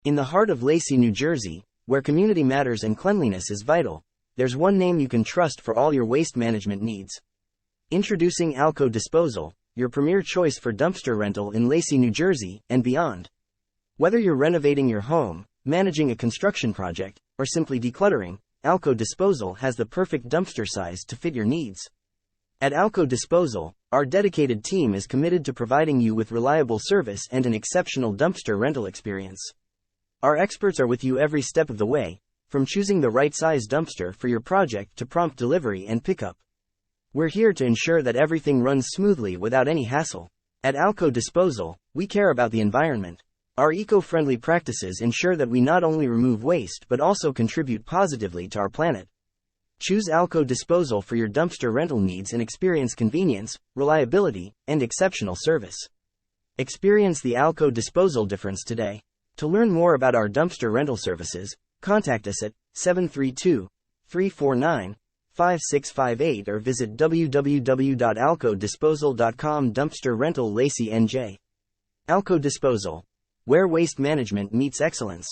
In the heart of Lacey, New Jersey, where community matters and cleanliness is vital, there's one name you can trust for all your waste management needs. Introducing Alco Disposal, your premier choice for dumpster rental in Lacey, New Jersey, and beyond. Whether you're renovating your home, managing a construction project, or simply decluttering, Alco Disposal has the perfect dumpster size to fit your needs. At Alco Disposal, our dedicated team is committed to providing you with reliable service and an exceptional dumpster rental experience. Our experts are with you every step of the way, from choosing the right size dumpster for your project to prompt delivery and pickup. We're here to ensure that everything runs smoothly without any hassle. At Alco Disposal, we care about the environment. Our eco-friendly practices ensure that we not only remove waste but also contribute positively to our planet. Choose Alco Disposal for your dumpster rental needs and experience convenience, reliability, and exceptional service. Experience the Alco Disposal difference today. To learn more about our dumpster rental services, contact us at 732-349-5658 or visit www.alcodisposal.com. Dumpster Rental Lacey, NJ. Alco Disposal, where waste management meets excellence.